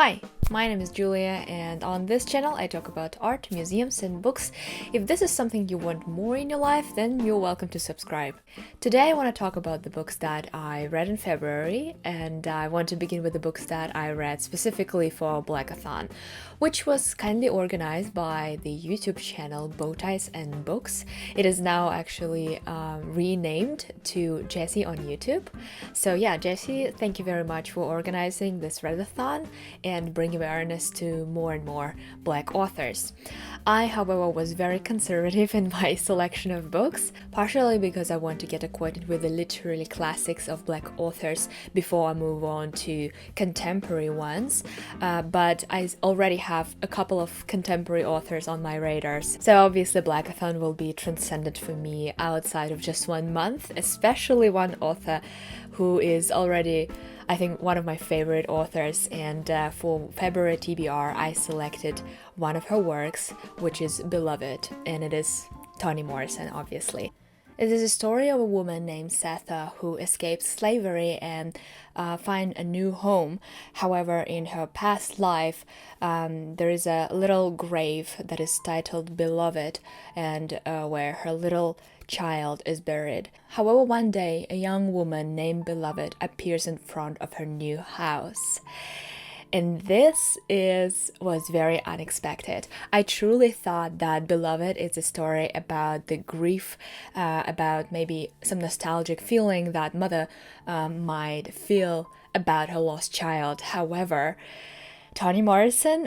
Hi, my name is Julia, and on this channel I talk about art, museums, and books. If this is something you want more in your life, then you're welcome to subscribe. Today I want to talk about the books that I read in February, and I want to begin with the books that I read specifically for Blackathon, which was kindly organized by the YouTube channel Bowties and Books. It is now actually renamed to Jessie on YouTube. So yeah, Jessie, thank you very much for organizing this readathon and bring awareness to more and more Black authors. I, however, was very conservative in my selection of books, partially because I want to get acquainted with the literary classics of Black authors before I move on to contemporary ones, but I already have a couple of contemporary authors on my radars, so obviously Blackathon will be transcendent for me outside of just 1 month, especially one author who is already, I think, one of my favorite authors, and for February TBR I selected one of her works, which is Beloved, and it is Toni Morrison, obviously. It is a story of a woman named Setha who escapes slavery and find a new home. However, in her past life, there is a little grave that is titled Beloved, and where her little child is buried. However, one day, a young woman named Beloved appears in front of her new house. And this was very unexpected. I truly thought that Beloved is a story about the grief, about maybe some nostalgic feeling that mother might feel about her lost child. However, Toni Morrison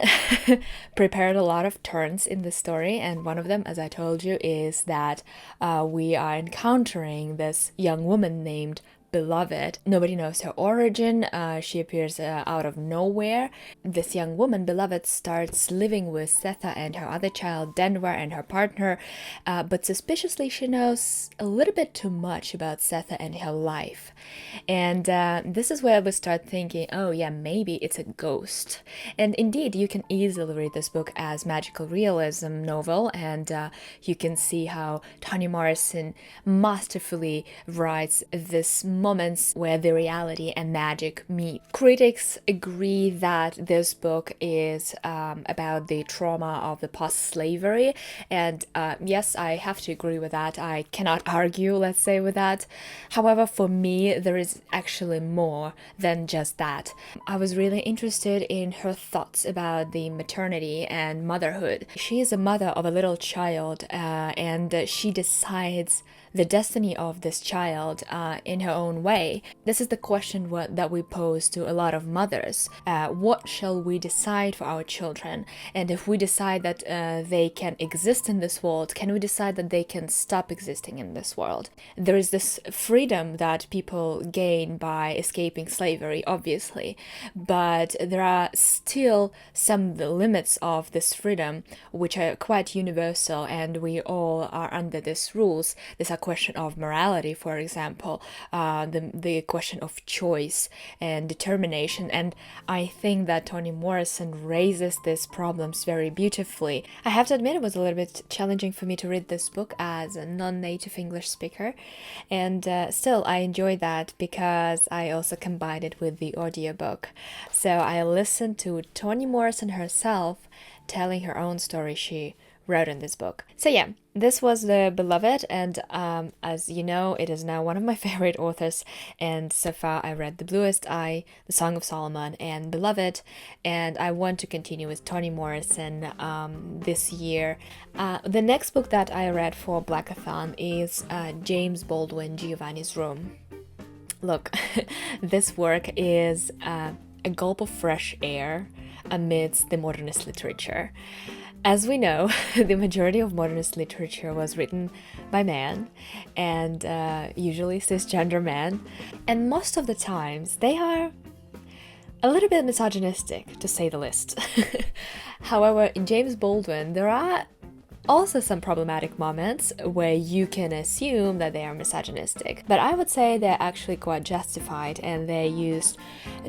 prepared a lot of turns in the story, and one of them, as I told you, is that we are encountering this young woman named Beloved. Nobody knows her origin. She appears out of nowhere. This young woman, Beloved, starts living with Setha and her other child, Denver, and her partner, but suspiciously she knows a little bit too much about Setha and her life. And this is where we start thinking, oh yeah, maybe it's a ghost. And indeed, you can easily read this book as magical realism novel, and you can see how Toni Morrison masterfully writes this moments where the reality and magic meet. Critics agree that this book is about the trauma of the post-slavery, and yes, I have to agree with that. I cannot argue, let's say, with that. However, for me, there is actually more than just that. I was really interested in her thoughts about the maternity and motherhood. She is a mother of a little child, and she decides the destiny of this child in her own way. This is the question that we pose to a lot of mothers. What shall we decide for our children? And if we decide that they can exist in this world, can we decide that they can stop existing in this world? There is this freedom that people gain by escaping slavery, obviously, but there are still some limits of this freedom which are quite universal, and we all are under these rules. These are question of morality, for example, the question of choice and determination, and I think that Toni Morrison raises these problems very beautifully. I have to admit, it was a little bit challenging for me to read this book as a non-native English speaker, and still I enjoy that because I also combined it with the audiobook. So I listened to Toni Morrison herself telling her own story she wrote in this book. So yeah, this was the Beloved, and as you know, it is now one of my favorite authors, and so far I read The Bluest Eye, The Song of Solomon, and Beloved, and I want to continue with Toni Morrison this year. The next book that I read for Blackathon is James Baldwin, Giovanni's Room. Look, this work is a gulp of fresh air amidst the modernist literature. As we know, the majority of modernist literature was written by men, and usually cisgender men, and most of the times they are a little bit misogynistic, to say the least. However, in James Baldwin, there are also some problematic moments where you can assume that they are misogynistic, but I would say they're actually quite justified, and they're used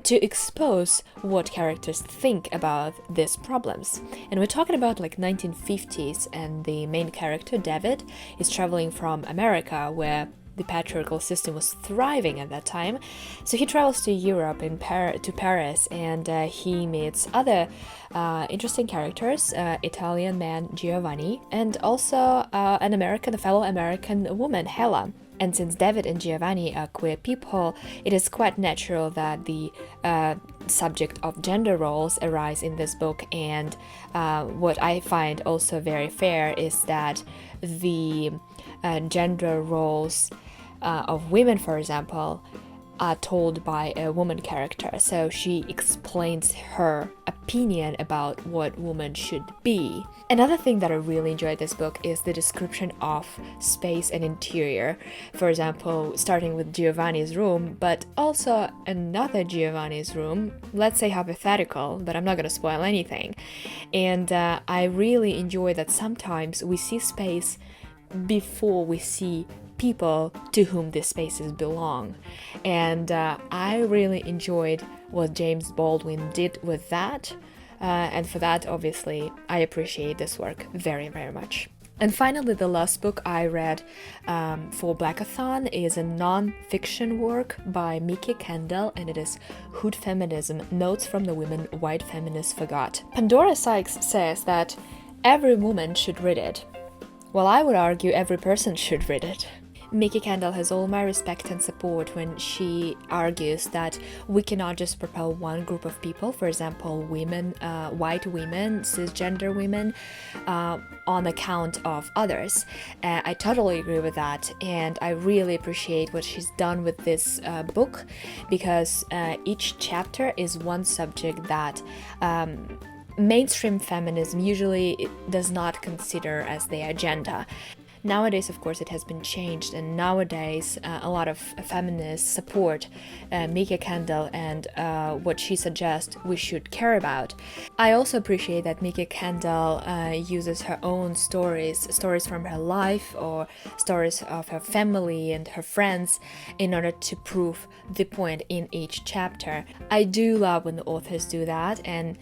to expose what characters think about these problems. And we're talking about like 1950s, and the main character, David, is traveling from America, where the patriarchal system was thriving at that time. So he travels to Europe, to Paris, and he meets other interesting characters, Italian man Giovanni, and also a fellow American woman, Hela. And since David and Giovanni are queer people, it is quite natural that the subject of gender roles arise in this book. And what I find also very fair is that the gender roles of women, for example, are told by a woman character. So she explains her opinion about what woman should be. Another thing that I really enjoyed this book is the description of space and interior. For example, starting with Giovanni's room, but also another Giovanni's room, let's say hypothetical, but I'm not going to spoil anything. And I really enjoy that sometimes we see space before we see people to whom these spaces belong. And I really enjoyed what James Baldwin did with that. And for that, obviously, I appreciate this work very, very much. And finally, the last book I read for Blackathon is a non-fiction work by Mikki, Kendall, and it is Hood Feminism, Notes from the Women White Feminists Forgot. Pandora Sykes says that every woman should read it. Well, I would argue every person should read it. Mikki Kendall has all my respect and support when she argues that we cannot just propel one group of people, for example, women, white women, cisgender women, on account of others. I totally agree with that, and I really appreciate what she's done with this book, because each chapter is one subject that mainstream feminism usually does not consider as their agenda. Nowadays, of course, it has been changed, and nowadays a lot of feminists support Mikki Kendall and what she suggests we should care about. I also appreciate that Mikki Kendall uses her own stories from her life or stories of her family and her friends in order to prove the point in each chapter. I do love when the authors do that, and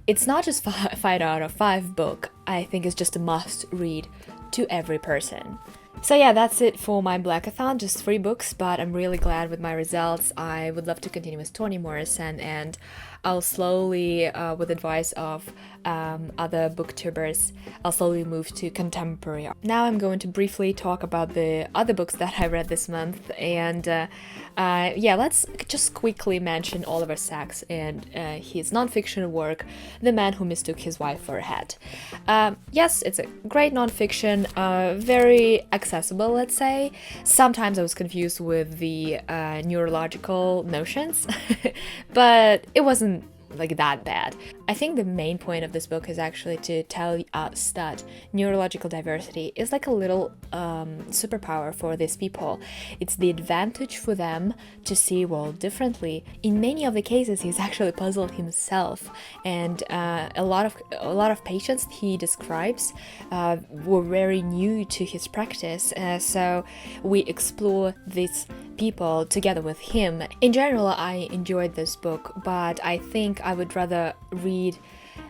it's not just 5 out of 5 book. I think it's just a must read to every person. So yeah, that's it for my Blackathon, just 3 books, but I'm really glad with my results. I would love to continue with Toni Morrison, and I'll slowly, with advice of other booktubers, I'll slowly move to contemporary. Now I'm going to briefly talk about the other books that I read this month, and yeah, let's just quickly mention Oliver Sacks and his nonfiction work, The Man Who Mistook His Wife for a Hat. Yes, it's a great nonfiction, very accessible, let's say. Sometimes I was confused with the neurological notions, but it wasn't like that bad. I think the main point of this book is actually to tell us that neurological diversity is like a little superpower for these people. It's the advantage for them to see world differently. In many of the cases, he's actually puzzled himself, and a lot of patients he describes were very new to his practice. So we explore these people together with him. In general, I enjoyed this book, but I think I would rather read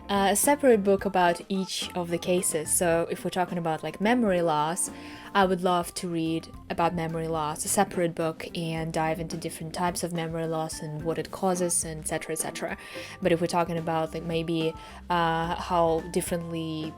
a separate book about each of the cases. So if we're talking about like memory loss, I would love to read about memory loss, a separate book, and dive into different types of memory loss and what it causes, and etc, etc. But if we're talking about like maybe how differently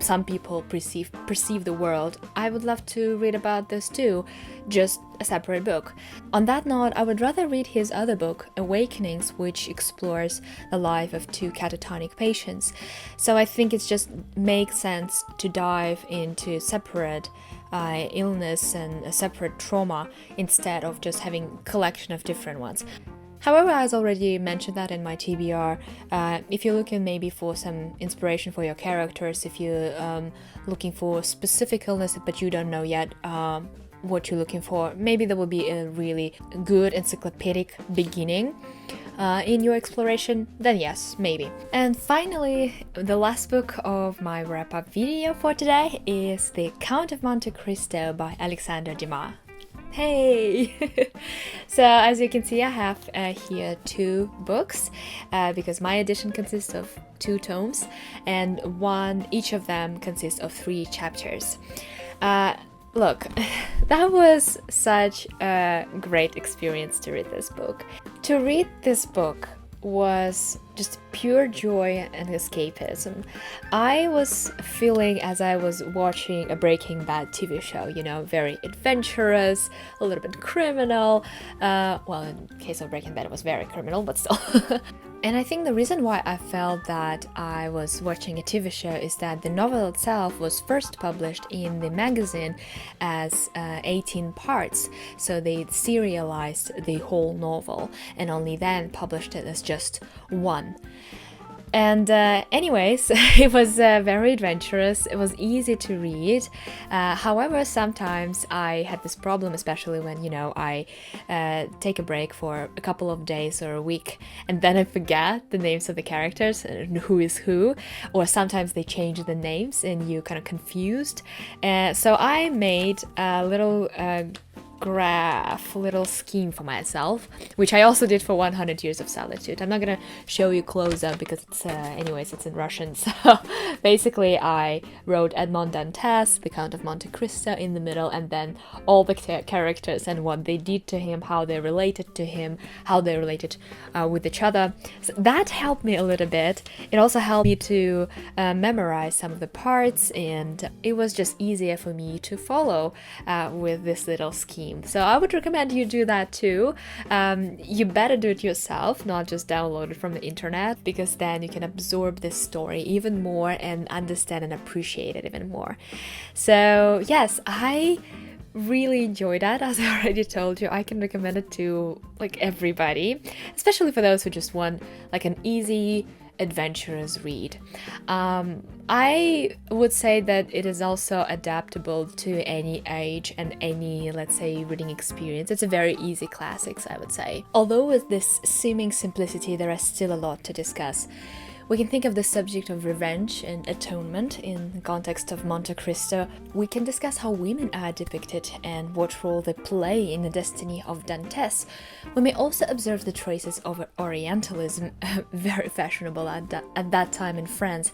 some people perceive the world, I would love to read about this too, just a separate book. On that note, I would rather read his other book, Awakenings, which explores the life of 2 catatonic patients. So I think it just makes sense to dive into separate illness and a separate trauma instead of just having a collection of different ones. However, as already mentioned that in my TBR, if you're looking maybe for some inspiration for your characters, if you're looking for specific illness but you don't know yet what you're looking for, maybe there will be a really good encyclopedic beginning in your exploration, then yes, maybe. And finally, the last book of my wrap-up video for today is The Count of Monte Cristo by Alexandre Dumas. Hey! So as you can see, I have here 2 books because my edition consists of 2 tomes, and each of them consists of 3 chapters. Look, that was such a great experience to read this book. To read this book was just pure joy and escapism. I was feeling as I was watching a Breaking Bad TV show, you know, very adventurous, a little bit criminal. Well, in case of Breaking Bad, it was very criminal, but still. And I think the reason why I felt that I was watching a TV show is that the novel itself was first published in the magazine as 18 parts. So they serialized the whole novel and only then published it as just one. And anyways, it was very adventurous. It was easy to read. However, sometimes I had this problem, especially when, you know, I take a break for a couple of days or a week, and then I forget the names of the characters and who is who, or sometimes they change the names and you kind of confused. So I made a little little scheme for myself, which I also did for 100 Years of Solitude. I'm not gonna show you close up because it's it's in Russian. So basically I wrote Edmond Dantes, the Count of Monte Cristo in the middle, and then all the characters and what they did to him, how they related to him, how they related with each other. So that helped me a little bit. It also helped me to memorize some of the parts, and it was just easier for me to follow with this little scheme. So I would recommend you do that too. You better do it yourself, not just download it from the internet, because then you can absorb this story even more and understand and appreciate it even more. So yes, I really enjoyed that. As I already told you, I can recommend it to like everybody, especially for those who just want like an easy, adventurous read. I would say that it is also adaptable to any age and any, let's say, reading experience. It's a very easy classics, I would say. Although with this seeming simplicity, there is still a lot to discuss. We can think of the subject of revenge and atonement in the context of Monte Cristo. We can discuss how women are depicted and what role they play in the destiny of Dantes. We may also observe the traces of Orientalism, very fashionable at that time in France.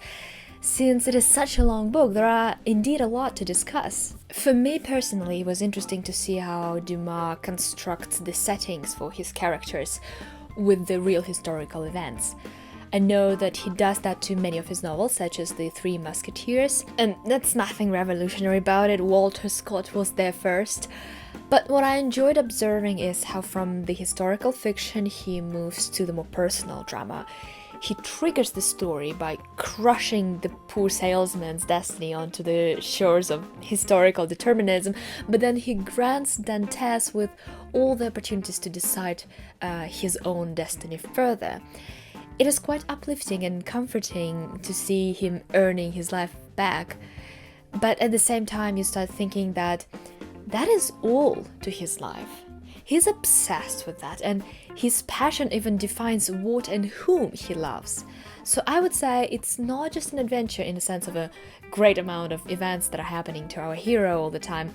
Since it is such a long book, there are indeed a lot to discuss. For me personally, it was interesting to see how Dumas constructs the settings for his characters with the real historical events. I know that he does that to many of his novels, such as The Three Musketeers, and that's nothing revolutionary about it. Walter Scott was there first. But what I enjoyed observing is how from the historical fiction he moves to the more personal drama. He triggers the story by crushing the poor salesman's destiny onto the shores of historical determinism, but then he grants Dantes with all the opportunities to decide his own destiny further. It is quite uplifting and comforting to see him earning his life back, but at the same time you start thinking that that is all to his life. He's obsessed with that, and his passion even defines what and whom he loves. So I would say it's not just an adventure in the sense of a great amount of events that are happening to our hero all the time.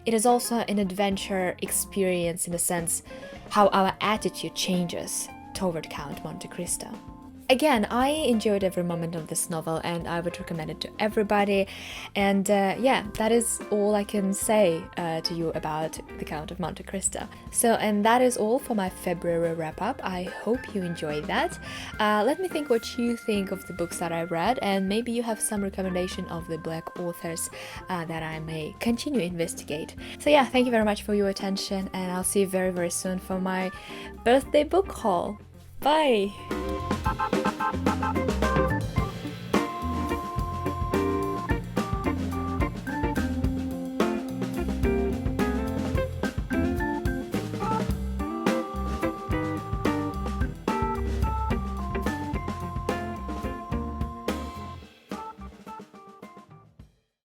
It is also an adventure experience in the sense how our attitude changes toward Count Monte Cristo. Again, I enjoyed every moment of this novel and I would recommend it to everybody. And yeah, that is all I can say to you about the Count of Monte Cristo. So, and that is all for my February wrap-up. I hope you enjoyed that. Let me think what you think of the books that I read, and maybe you have some recommendation of the Black authors that I may continue to investigate. So yeah, thank you very much for your attention, and I'll see you very, very soon for my birthday book haul. Bye!